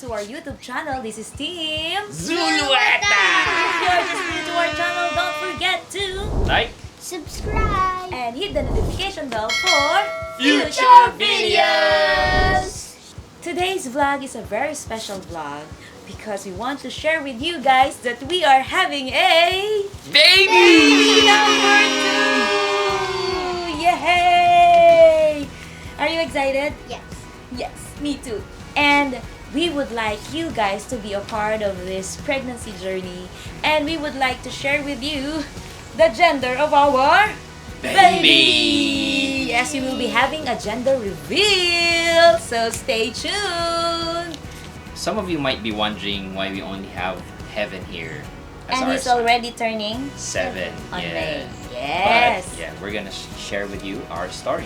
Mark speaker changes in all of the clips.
Speaker 1: to our YouTube channel. This is Team
Speaker 2: Zulueta!
Speaker 1: If you're just new to our channel, don't forget to
Speaker 2: Like
Speaker 3: Subscribe!
Speaker 1: and hit the notification bell for
Speaker 2: future videos!
Speaker 1: Today's vlog is a very special vlog because we want to share with you guys that we are having a
Speaker 2: Baby!
Speaker 1: number 2! Yay! Are you excited?
Speaker 3: Yes.
Speaker 1: Yes, me too. And we would like you guys to be a part of this pregnancy journey, and we would like to share with you the gender of our
Speaker 2: Baby!
Speaker 1: Yes, we will be having a gender reveal, so stay tuned.
Speaker 2: Some of you might be wondering why we only have Heaven here as
Speaker 1: And
Speaker 2: our
Speaker 1: he's
Speaker 2: son.
Speaker 1: already turning
Speaker 2: 7.
Speaker 1: on
Speaker 2: yeah.
Speaker 1: May. Yes.
Speaker 2: But yeah, we're gonna share with you our story.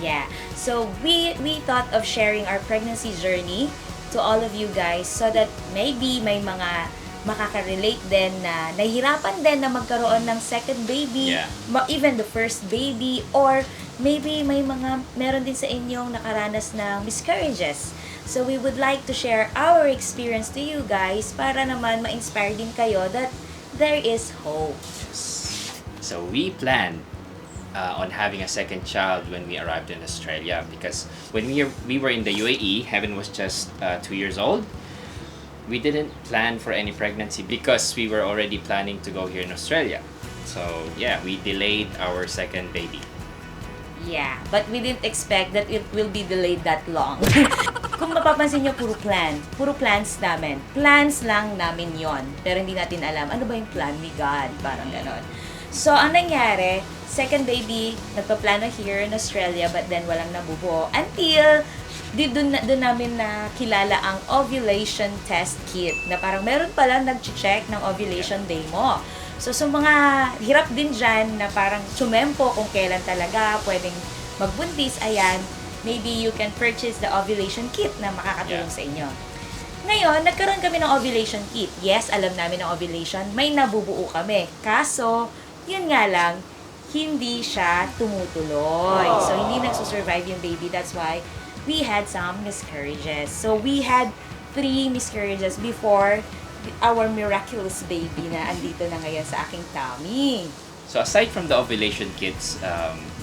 Speaker 1: Yeah. So we thought of sharing our pregnancy journey to all of you guys so that maybe may mga makaka-relate din na nahihirapan din na magkaroon ng second baby,
Speaker 2: Yeah.
Speaker 1: Even the first baby, or maybe meron din sa inyong nakaranas na miscarriages. So we would like to share our experience to you guys para naman ma-inspire din kayo that there is hope.
Speaker 2: So we planned on having a second child when we arrived in Australia because when we were in the UAE, Heaven was just 2 years old. We didn't plan for any pregnancy because we were already planning to go here in Australia. So yeah, we delayed our second baby.
Speaker 1: Yeah, but we didn't expect that it will be delayed that long. Kung mapapansin nyo, puro plans namin. Plans lang namin yon. Pero hindi natin alam, ano ba yung plan ni God? Parang ganon. So, ang nangyari, second baby, nagpaplano here in Australia, but then walang nabubuo. Until, doon namin nakilala ang ovulation test kit. Na parang meron palang nag-check ng ovulation day mo. So, sa mga hirap din dyan na parang sumempo kung kailan talaga pwedeng magbuntis, ayan, maybe you can purchase the ovulation kit na makakatulong sa inyo. Ngayon, nagkaroon kami ng ovulation kit. Yes, alam namin ng ovulation. May nabubuo kami. Kaso, yun nga lang, hindi siya tumutuloy. So, hindi nagsusurvive yung baby. That's why we had some miscarriages. So, we had 3 miscarriages before our miraculous baby na andito na ngayon sa aking tummy.
Speaker 2: So aside from the ovulation kits,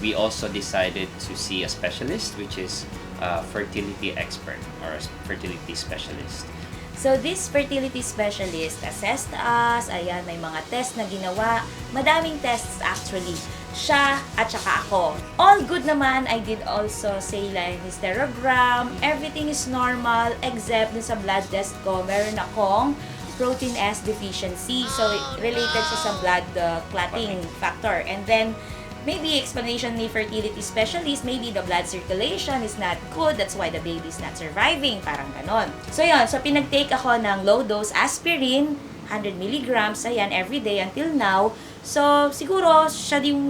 Speaker 2: we also decided to see a specialist, which is a fertility expert or a fertility specialist.
Speaker 1: So this fertility specialist assessed us. Ayan, may mga test na ginawa. Madaming tests actually. Siya at saka ako. All good naman. I did also saline hysterogram. Everything is normal except dun sa blood test ko. Meron akong protein S deficiency. So, related siya sa blood clotting factor. And then, maybe explanation ni fertility specialist, maybe the blood circulation is not good. That's why the baby is not surviving. Parang ganon. So, yun. So, pinag-take ako ng low-dose aspirin, 100 milligrams, ayan, every day until now. So, siguro, siya yung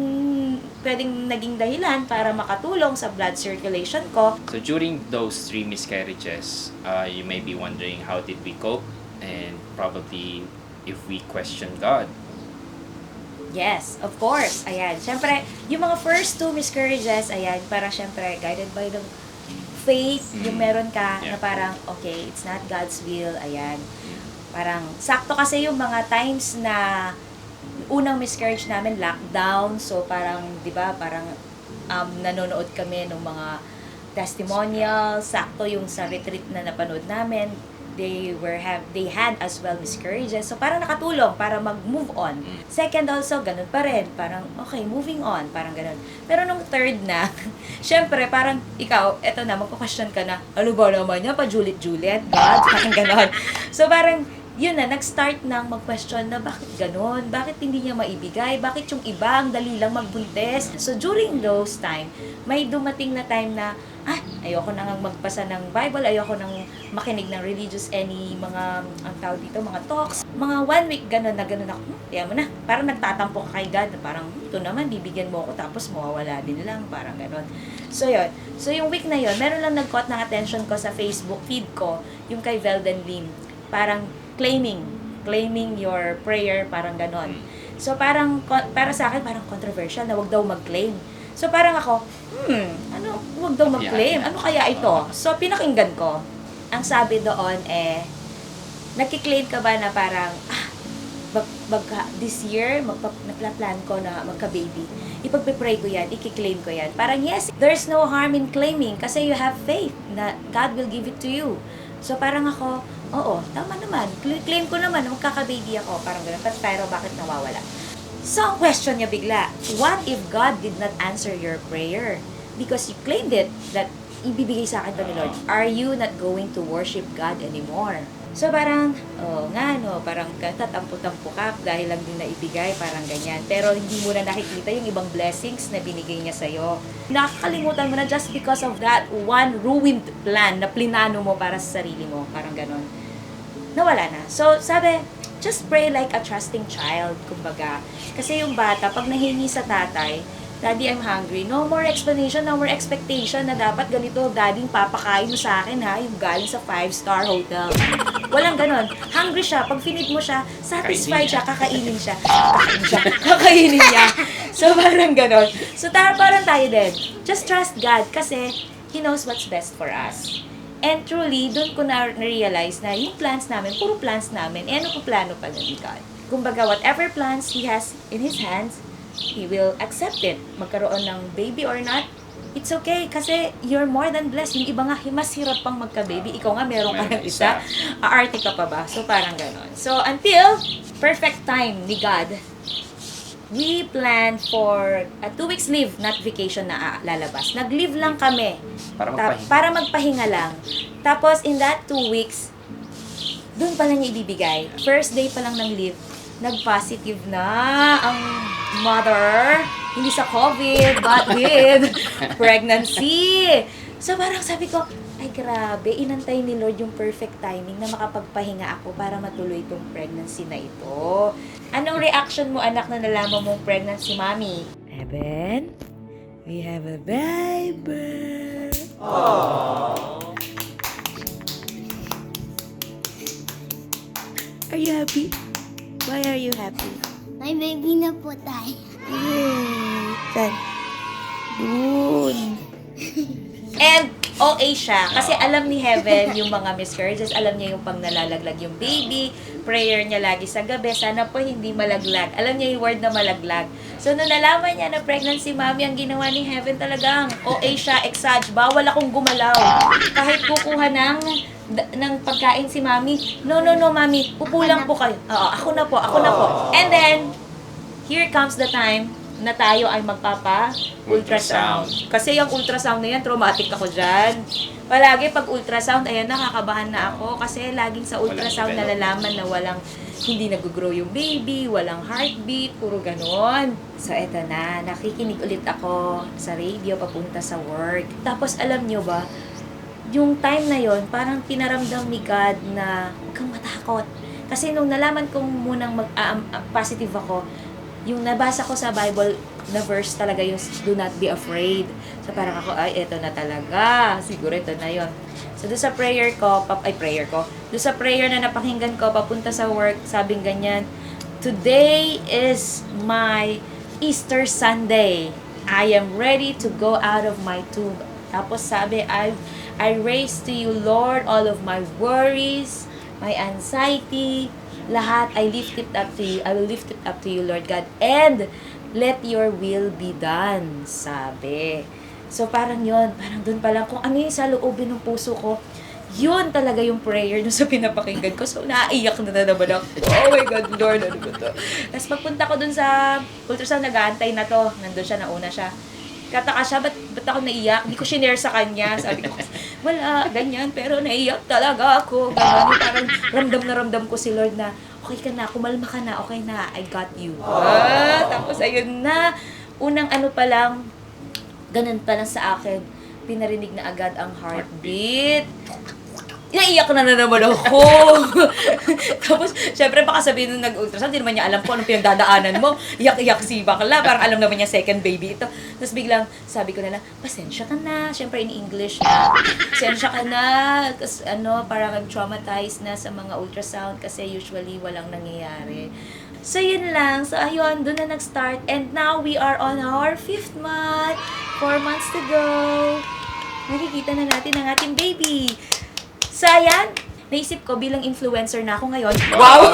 Speaker 1: pwedeng naging dahilan para makatulong sa blood circulation ko.
Speaker 2: So during those 3 miscarriages, you may be wondering how did we cope and probably if we question God.
Speaker 1: Yes, of course. Ayan. Siyempre, yung mga first 2 miscarriages, ayan, parang siyempre, guided by the faith, yung meron ka na parang, okay, it's not God's will, ayan. Parang, sakto kasi yung mga times na unang miscarriage namin, lockdown, so parang, di ba, parang nanonood kami ng mga testimonials, sakto yung sa retreat na napanood namin, they had as well miscarriages. So, parang nakatulong para mag-move on. Second also, ganun pa rin. Parang, okay, moving on. Parang ganun. Pero nung third na, syempre, parang ikaw, eto na, magpa-question ka na, ano ba naman niya? Pa-Juliet? God? Parang ganun. So, parang, yun na, nag-start nang mag-question na bakit ganun? Bakit hindi niya maibigay? Bakit yung iba ang dali lang magbuntis? So, during those time, may dumating na time na, ayoko nang magbasa ng Bible, ayoko nang makinig ng religious ang tawag dito, mga talks. Mga 1 week, ganun ako, tiyan mo na, parang nagtatampo ka kay God, parang, ito naman, bibigyan mo ako, tapos mawawala din lang, parang ganun. So, yun. So, yung week na yun, meron lang nag-caught ng attention ko sa Facebook feed ko, yung kay Velden Lim, parang claiming your prayer, parang ganon. So, parang, para sa akin, parang controversial na wag daw mag-claim. So, parang ako, huwag daw mag-claim. Ano kaya ito? So, pinakinggan ko. ang sabi doon nagki-claim ka ba na parang, this year, nagpla-plan ko na magka-baby. Ipagpe-pray ko yan, i-claim ko yan. Parang yes, there's no harm in claiming kasi you have faith na God will give it to you. So parang ako, oo, tama naman. Claim ko naman na magkaka-baby ako. Parang gano'n. Pero bakit nawawala? So ang question niya bigla, what if God did not answer your prayer? Because you claimed it, that ibibigay sa akin to ni Lord. Are you not going to worship God anymore? So parang, parang tatampo-tampo ka dahil lang din naibigay, parang ganyan. Pero hindi mo na nakikita yung ibang blessings na binigay niya sa'yo. Nakakalimutan mo na just because of that one ruined plan na plinano mo para sa sarili mo, parang ganon. Nawala na. So sabi, just pray like a trusting child, kumbaga. Kasi yung bata, pag nahingi sa tatay, Daddy, I'm hungry. No more explanation, no more expectation na dapat ganito, Daddy, papakain mo sa akin ha, yung galing sa 5-star hotel. Walang ganon. Hungry siya. Pag finid mo siya, satisfied siya, kakainin siya. Kakainin niya. So, parang ganon. So, parang tayo din. Just trust God kasi He knows what's best for us. And truly, doon ko na-realize na yung plans namin, puro plans namin, ano ko plano pa ni God. Kumbaga, whatever plans He has in His hands, He will accept it. Magkaroon ng baby or not, it's okay kasi you're more than blessed. Yung iba nga, mas hirap pang magka-baby. Ikaw nga, meron ka ng isa. Aarte ka pa ba? So, parang ganon. So, until perfect time ni God, we plan for a 2 weeks leave, not vacation na lalabas. Nag-leave lang kami. Para magpahinga lang. Tapos, in that 2 weeks, doon pa lang ibibigay. First day pa lang ng leave, nag-positive na ang mother, hindi sa COVID, but with pregnancy. So parang sabi ko, ay grabe, inantay ni Lord yung perfect timing na makapagpahinga ako para matuloy itong pregnancy na ito. Anong reaction mo, anak, na nalaman mong pregnant si Mommy? Evan, we have a baby. Aww. Are you happy? Why are you happy?
Speaker 3: May baby na po tayo.
Speaker 1: Yay! Saan? Doon. And OA siya. Kasi alam ni Heaven yung mga miscarriages. Alam niya yung pang nalalaglag yung baby. Prayer niya lagi sa gabi. Sana po hindi malaglag. Alam niya yung word na malaglag. So, nung nalaman niya na pregnant si Mommy, ang ginawa ni Heaven talagang OA siya, exage. Bawal akong gumalaw. Kahit kukuha ng pagkain si Mommy. No, Mommy. Upo lang po kayo. Oo, ako na po. And then, here comes the time na tayo ay magpapa-ultrasound. Kasi yung ultrasound na yan, traumatic ako dyan. Palagi pag ultrasound, ayan, nakakabahan na ako. Kasi laging sa ultrasound nalalaman na hindi nag-grow yung baby, walang heartbeat, puro ganon. So, eto na, nakikinig ulit ako sa radio papunta sa work. Tapos, alam nyo ba, yung time na yon parang pinaramdam ni God na huwag kang matakot. Kasi nung nalaman kong munang positive ako, yung nabasa ko sa Bible na verse talaga yung do not be afraid. So parang ako, ay, eto na talaga. Siguro ito na yon. So doon sa prayer ko, doon sa prayer na napakinggan ko, papunta sa work, sabing ganyan, today is my Easter Sunday. I am ready to go out of my tomb. Tapos sabi, I raise to you, Lord, all of my worries, my anxiety, lahat, I lift it up to you. I will lift it up to you, Lord God. And let your will be done, sabi. So, parang doon pa lang, kung ano yung sa loobin ng puso ko, yun talaga yung prayer dun sa pinapakinggan ko. So, naiyak na naman ako. Oh my God, Lord, ano ba to? Tapos, pagpunta ko dun sa ultrasound, nag-aantay na to. Nandun siya, nauna siya. Kataka siya, ba't ako naiyak? Hindi ko shinare sa kanya. Sabi ko, wala, ganyan, pero naiyak talaga ako. Ganyan, parang ramdam ko si Lord na, okay ka na, kumalma ka na, okay na, I got you. Tapos ayun na, unang ano pa lang, ganun pa lang sa akin, pinarinig na agad ang heartbeat. Naiyak na naman ako. Tapos, syempre, baka sabihin nung nag-ultrasound, hindi naman niya alam kung anong pinagdadaanan mo. Iyak-iyak si bakla. Parang alam naman niya second baby ito. Tapos biglang, sabi ko na lang, pasensya ka na. Syempre, in English na. Pasensya ka na. Kasi, parang I'm traumatized na sa mga ultrasound kasi usually walang nangyayari. So, yun lang. So, ayun, doon na nag-start. And now, we are on our 5th month. 4 months to go. Nakikita na natin ang ating baby. So, ayan, naisip ko bilang influencer na ako ngayon. Wow!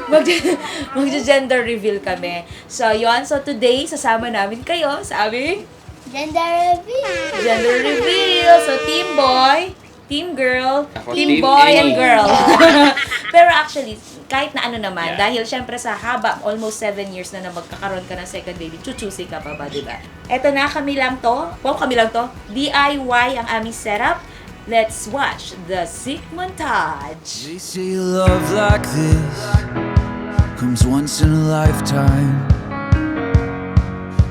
Speaker 1: Mag-gender reveal kami. So, yon. So, today, sasama namin kayo sa aming
Speaker 3: Gender reveal.
Speaker 1: gender reveal. So, team boy, team girl,
Speaker 2: Ako,
Speaker 1: team
Speaker 2: team
Speaker 1: boy,
Speaker 2: A.
Speaker 1: and girl. Pero actually, kahit na ano naman,
Speaker 2: Yeah.
Speaker 1: dahil syempre sa haba, almost 7 years na magkakaroon ka ng second baby, chuchusi ka pa ba, diba? Eto na, kami lang to. DIY ang aming setup. Let's watch the sick montage.
Speaker 4: They say love like this comes once in a lifetime.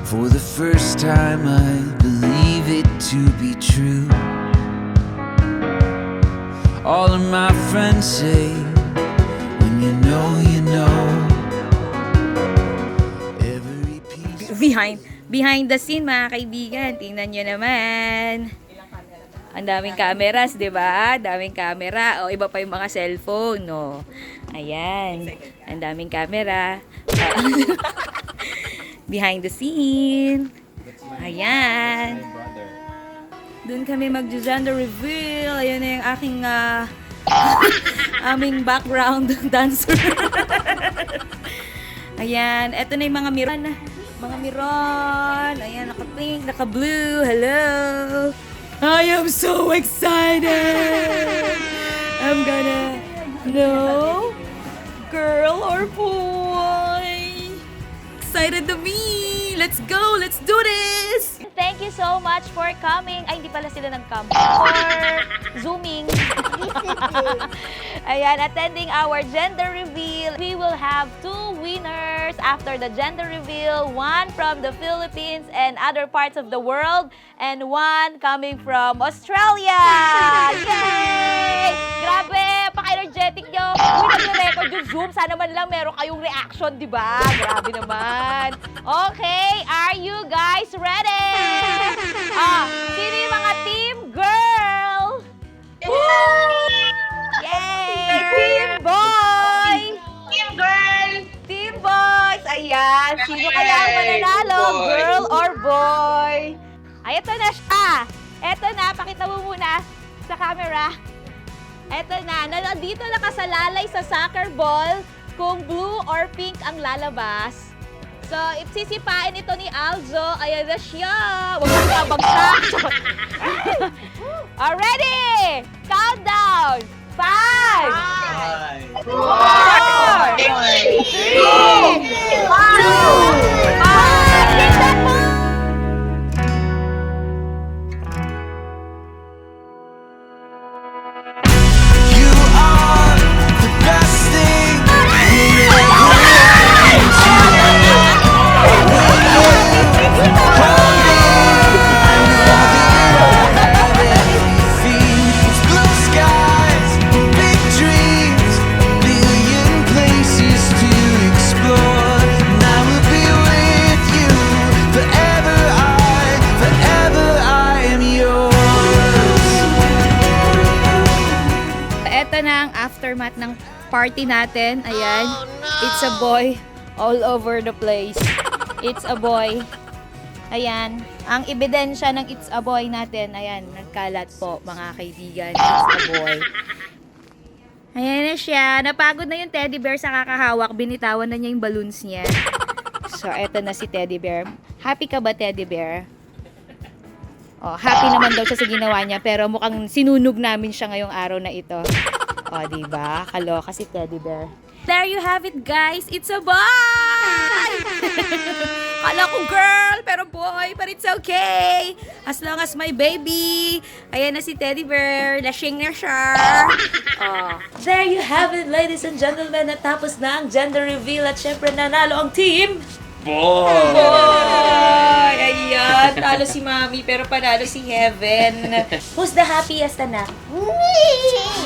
Speaker 4: For the first time, I believe it to be true. All of my friends say, when you know, you know. Every piece.
Speaker 1: Behind the scene, mga kaibigan, tingnan nyo naman. Ang daming cameras, di ba? Daming camera. O, iba pa yung mga cellphone, no? Ayan. Ang daming camera. Behind the scene. Ayan. Doon kami mag-gender reveal. Ayan na yung aking aming background dancer. Ayan. Eto na yung mga miron. Mga miron. Ayan, naka-pink, naka-blue. Hello. I am so excited. I'm gonna know girl or boy. Excited to be. Let's go. Let's do this. Thank you so much for coming. Ay, hindi pala sila nag-come. For zooming. Ayan, attending our gender reveal. We will have 2 winners after the gender reveal. 1 from the Philippines and other parts of the world. And 1 coming from Australia. Yay! Grabe! Paka-energetic nyo. Uy, nagre-record yung Zoom. Sana man lang meron kayong reaction, di ba? Grabe naman. Okay, are you guys ready? Sino yung mga team girl? Yay! Team boy!
Speaker 5: Team girl!
Speaker 1: Team boys! Ayan! Sino kaya ang mananalo?
Speaker 2: Boy.
Speaker 1: Girl or boy? Ay, ito na siya! Ito na, pakita mo muna sa camera. Ito na, dito nakasalalay sa soccer ball kung blue or pink ang lalabas. So, sisipain ito ni Aljo. Ayan na siya! Huwag kang babagsak! Ready? Countdown! 5! 4! 3! 2! 1!
Speaker 4: You are the best thing that ever happened to me. Hold me, I know that I have everything. It's blue skies, big dreams, a billion places to explore. And I will be with you forever. I am yours.
Speaker 1: Ito na ang aftermath ng party natin. Ayan. It's a boy all over the place. It's a boy. Ayan. Ang ebidensya ng it's a boy natin. Ayan. Nagkalat po, mga kaibigan. It's a boy. Ayan na siya. Napagod na yung teddy bear sa kakahawak. Binitawan na niya yung balloons niya. So, eto na si teddy bear. Happy ka ba, teddy bear? Oh, happy naman daw siya sa ginawa niya, pero mukhang sinunog namin siya ngayong araw na ito. Oh, diba? Kaloka si teddy bear. There you have it, guys. It's a boy! Kala ko girl, pero boy, but it's okay. As long as my baby. Ayan na si teddy bear. Lashing na siya. Oh. There you have it, ladies and gentlemen. Natapos na ang gender reveal at syempre nanalo ang team.
Speaker 2: Boy!
Speaker 1: Boy! Ayan, talo si Mami pero panalo si Heaven. Who's the happiest, anak?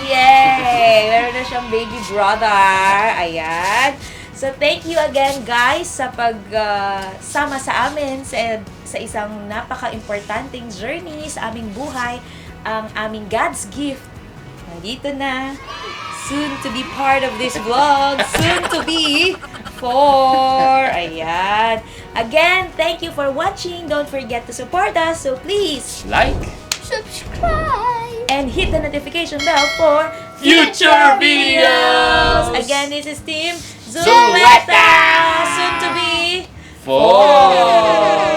Speaker 1: Yay! Meron na siyang baby brother. Ayan. So, thank you again, guys, sa pagsama sa amin sa isang napaka-importanting journey sa aming buhay, ang aming God's gift. Nandito na. Soon to be part of this vlog. Soon to be 4. Ayan. Again, thank you for watching. Don't forget to support us. So, please,
Speaker 2: Like,
Speaker 3: Subscribe.
Speaker 1: and hit the notification bell for
Speaker 2: Future videos!
Speaker 1: Again, this is Team
Speaker 2: Zulweta!
Speaker 1: Soon to be
Speaker 2: 4!